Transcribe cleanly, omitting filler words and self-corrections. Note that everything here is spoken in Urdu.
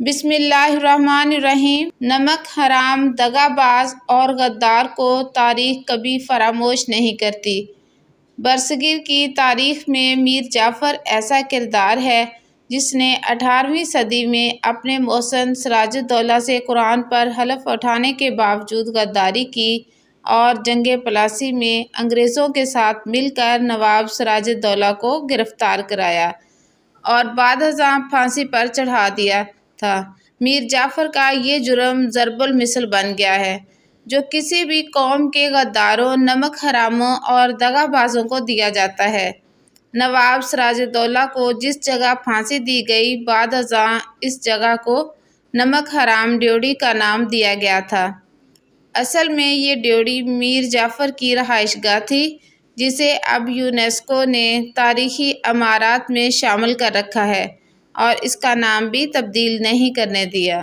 بسم اللہ الرحمن الرحیم۔ نمک حرام، دغا باز اور غدار کو تاریخ کبھی فراموش نہیں کرتی۔ برصغیر کی تاریخ میں میر جعفر ایسا کردار ہے جس نے 18ویں صدی میں اپنے محسن سراج الدولہ سے قرآن پر حلف اٹھانے کے باوجود غداری کی اور جنگ پلاسی میں انگریزوں کے ساتھ مل کر نواب سراج الدولہ کو گرفتار کرایا اور بعد ازاں پھانسی پر چڑھا دیا تھا۔ میر جعفر کا یہ جرم ضرب المثل بن گیا ہے جو کسی بھی قوم کے غداروں، نمک حراموں اور دغا بازوں کو دیا جاتا ہے۔ نواب سراج الدولہ کو جس جگہ پھانسی دی گئی، بعد ازاں اس جگہ کو نمک حرام ڈیوڑی کا نام دیا گیا تھا۔ اصل میں یہ ڈیوڑی میر جعفر کی رہائش گاہ تھی جسے اب یونیسکو نے تاریخی عمارات میں شامل کر رکھا ہے اور اس کا نام بھی تبدیل نہیں کرنے دیا۔